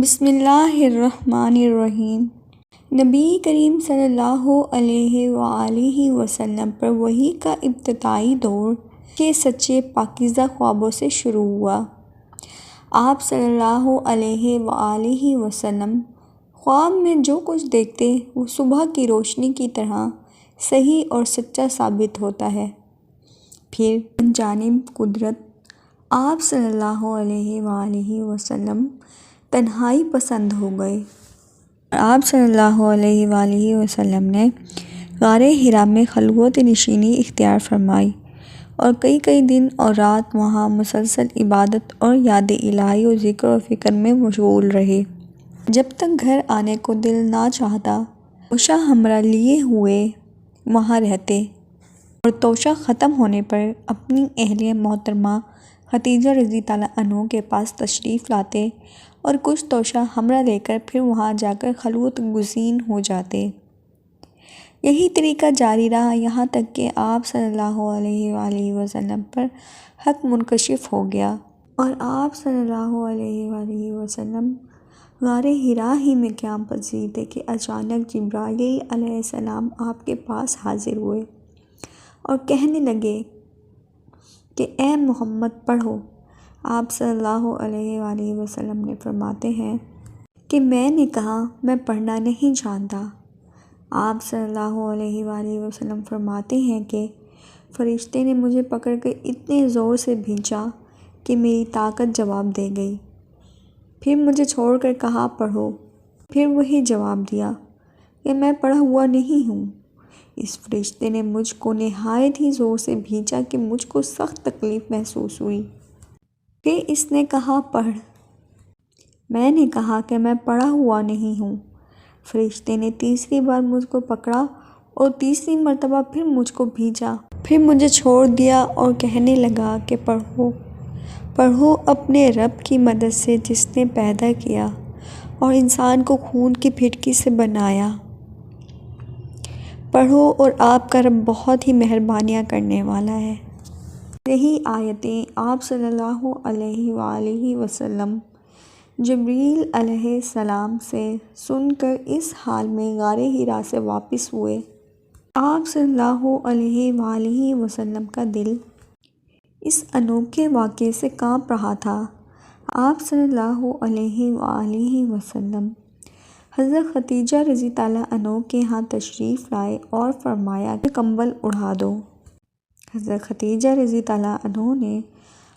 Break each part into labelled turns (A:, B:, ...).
A: بسم اللہ الرحمن الرحیم۔ نبی کریم صلی اللہ علیہ وآلہ وسلم پر وحی کا ابتدائی دور کے سچے پاکیزہ خوابوں سے شروع ہوا۔ آپ صلی اللہ علیہ وآلہ وسلم خواب میں جو کچھ دیکھتے وہ صبح کی روشنی کی طرح صحیح اور سچا ثابت ہوتا ہے۔ پھر من جانب قدرت آپ صلی اللہ علیہ وآلہ وسلم تنہائی پسند ہو گئے اور آپ صلی اللہ علیہ وآلہ وسلم نے غار حرا میں خلوت نشینی اختیار فرمائی اور کئی دن اور رات وہاں مسلسل عبادت اور یاد الہی و ذکر و فکر میں مشغول رہے۔ جب تک گھر آنے کو دل نہ چاہتا توشہ ہمراہ لیے ہوئے وہاں رہتے اور توشہ ختم ہونے پر اپنی اہلیہ محترمہ خدیجہ رضی اللہ عنہا کے پاس تشریف لاتے اور کچھ توشہ ہمراہ لے کر پھر وہاں جا کر خلوت گزین ہو جاتے۔ یہی طریقہ جاری رہا یہاں تک کہ آپ صلی اللہ علیہ وآلہ وسلم پر حق منکشف ہو گیا اور آپ صلی اللہ علیہ وآلہ وسلم غار حرا ہی میں قیام پذیر تھے کہ اچانک جبرائیل علیہ السلام آپ کے پاس حاضر ہوئے اور کہنے لگے کہ اے محمد پڑھو۔ آپ صلی اللہ علیہ وآلہ وسلم نے فرماتے ہیں کہ میں نے کہا میں پڑھنا نہیں جانتا۔ آپ صلی اللہ علیہ وآلہ وسلم فرماتے ہیں کہ فرشتے نے مجھے پکڑ کر اتنے زور سے بھینچا کہ میری طاقت جواب دے گئی۔ پھر مجھے چھوڑ کر کہا پڑھو۔ پھر وہی جواب دیا کہ میں پڑھا ہوا نہیں ہوں۔ اس فرشتے نے مجھ کو نہایت ہی زور سے بھینچا کہ مجھ کو سخت تکلیف محسوس ہوئی۔ پھر اس نے کہا پڑھ۔ میں نے کہا کہ میں پڑھا ہوا نہیں ہوں۔ فرشتے نے تیسری بار مجھ کو پکڑا اور تیسری مرتبہ پھر مجھ کو بھینچا، پھر مجھے چھوڑ دیا اور کہنے لگا کہ پڑھو اپنے رب کی مدد سے جس نے پیدا کیا اور انسان کو خون کی پھٹکی سے بنایا۔ پڑھو اور آپ کا رب بہت ہی مہربانیاں کرنے والا ہے۔ یہی آیتیں آپ صلی اللہ علیہ وآلہ وسلم جبرائیل علیہ السلام سے سن کر اس حال میں غار حرا سے واپس ہوئے۔ آپ صلی اللہ علیہ وآلہ وسلم کا دل اس انوکھے واقعے سے کانپ رہا تھا۔ آپ صلی اللہ علیہ وآلہ وسلم حضرت خدیجہ رضی اللہ عنہا کے ہاں تشریف لائے اور فرمایا کہ کمبل اڑا دو۔ حضرت خدیجہ رضی اللہ عنہا نے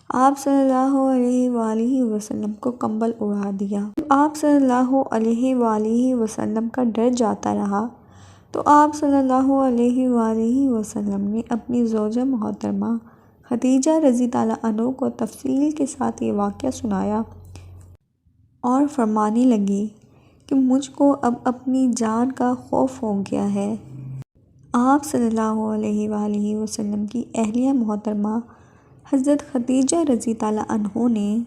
A: آپ صلی اللہ علیہ وآلہ وسلم کو کمبل اڑا دیا۔ جب آپ صلی اللہ علیہ وآلہ وسلم کا ڈر جاتا رہا تو آپ صلی اللہ علیہ وآلہ وسلم نے اپنی زوجہ محترمہ خدیجہ رضی اللہ عنہا کو تفصیل کے ساتھ یہ واقعہ سنایا اور فرمانے لگی کہ مجھ کو اب اپنی جان کا خوف ہو گیا ہے۔ آپ صلی اللہ علیہ وآلہ وسلم کی اہلیہ محترمہ حضرت خدیجہ رضی اللہ عنہا نے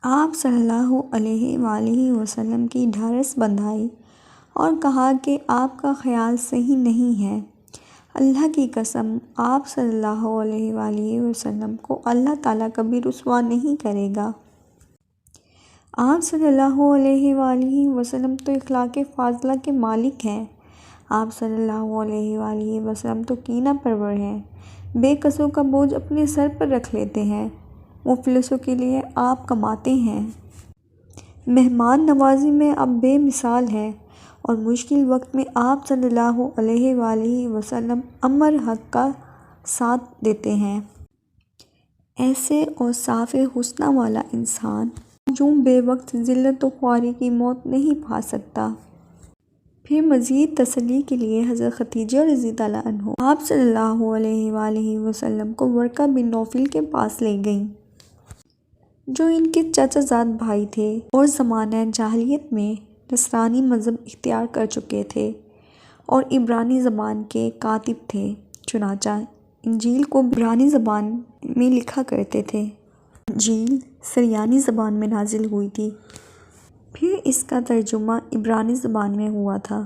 A: آپ صلی اللہ علیہ وآلہ وسلم کی ڈھارس بندھائی اور کہا کہ آپ کا خیال صحیح نہیں ہے۔ اللہ کی قسم آپ صلی اللہ علیہ وآلہ وسلم کو اللہ تعالیٰ کبھی رسوا نہیں کرے گا۔ آپ صلی اللہ علیہ وآلہ وسلم تو اخلاق فاضلہ کے مالک ہیں۔ آپ صلی اللہ علیہ وآلہ وسلم تو کینہ پرور ہیں، بے کسوں کا بوجھ اپنے سر پر رکھ لیتے ہیں، مفلسوں کے لیے آپ کماتے ہیں، مہمان نوازی میں آپ بے مثال ہیں اور مشکل وقت میں آپ صلی اللہ علیہ وآلہ وسلم امر حق کا ساتھ دیتے ہیں۔ ایسے اوصاف حسنہ والا انسان یوں بے وقت ذلت و خواری کی موت نہیں پا سکتا۔ پھر مزید تسلی کے لیے حضرت خدیجہ رضی اللہ عنہا آپ صلی اللہ علیہ وآلہ وسلم کو ورقہ بن نوفل کے پاس لے گئیں جو ان کے چچا زاد بھائی تھے اور زمانہ جاہلیت میں نصرانی مذہب اختیار کر چکے تھے اور عبرانی زبان کے کاتب تھے، چنانچہ انجیل کو عبرانی زبان میں لکھا کرتے تھے۔ انجیل سریانی زبان میں نازل ہوئی تھی، پھر اس کا ترجمہ عبرانی زبان میں ہوا تھا۔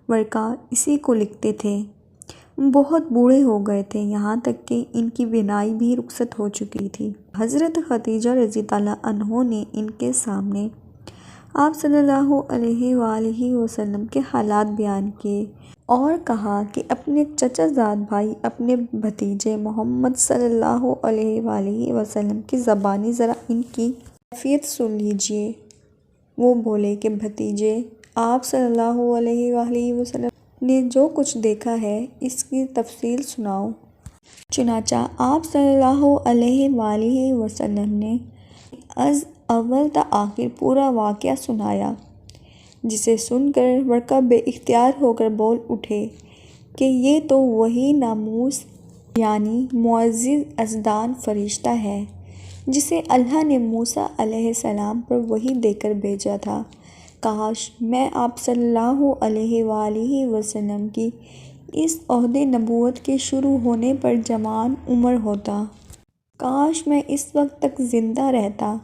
A: ورقہ اسی کو لکھتے تھے۔ بہت بوڑھے ہو گئے تھے، یہاں تک کہ ان کی بینائی بھی رخصت ہو چکی تھی۔ حضرت خدیجہ رضی اللہ عنہا نے ان کے سامنے آپ صلی اللہ علیہ وآلہ وسلم کے حالات بیان کیے اور کہا کہ اپنے چچا زاد بھائی اپنے بھتیجے محمد صلی اللہ علیہ وآلہ وسلم کی زبانی ذرا ان کی کیفیت سن لیجئے۔ وہ بولے کہ بھتیجے، آپ صلی اللہ علیہ وآلہ وسلم نے جو کچھ دیکھا ہے اس کی تفصیل سناؤ۔ چنانچہ آپ صلی اللہ علیہ وآلہ وسلم نے از اول تا آخر پورا واقعہ سنایا، جسے سن کر ورقہ بے اختیار ہو کر بول اٹھے کہ یہ تو وہی ناموس یعنی معزز ازدان فرشتہ ہے جسے اللہ نے موسیٰ علیہ السلام پر وحی دے کر بھیجا تھا۔ کاش میں آپ صلی اللہ علیہ وآلہ وسلم کی اس عہدِ نبوت کے شروع ہونے پر جوان عمر ہوتا۔ کاش میں اس وقت تک زندہ رہتا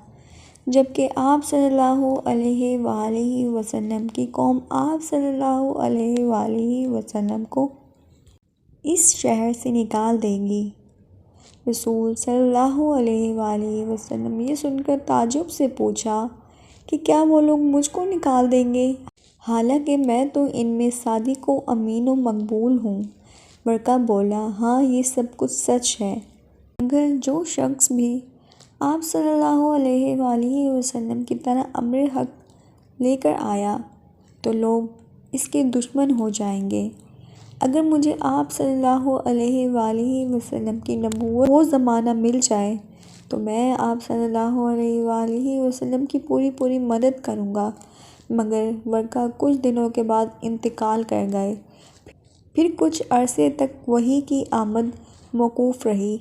A: جبکہ آپ صلی اللہ علیہ وآلہ وسلم کی قوم آپ صلی اللہ علیہ وآلہ وسلم کو اس شہر سے نکال دے گی۔ رسول صلی اللہ علیہ وآلہ وسلم یہ سن کر تعجب سے پوچھا کہ کیا وہ لوگ مجھ کو نکال دیں گے، حالانکہ میں تو ان میں صادق و امین و مقبول ہوں۔ ورقہ بولا، ہاں یہ سب کچھ سچ ہے، مگر جو شخص بھی آپ صلی اللہ علیہ وآلہ وسلم کی طرح امر حق لے کر آیا تو لوگ اس کے دشمن ہو جائیں گے۔ اگر مجھے آپ صلی اللہ علیہ وآلہ وسلم کی نبوت وہ زمانہ مل جائے تو میں آپ صلی اللہ علیہ وآلہ وسلم کی پوری مدد کروں گا۔ مگر ورقہ کچھ دنوں کے بعد انتقال کر گئے۔ پھر کچھ عرصے تک وحی کی آمد موقوف رہی۔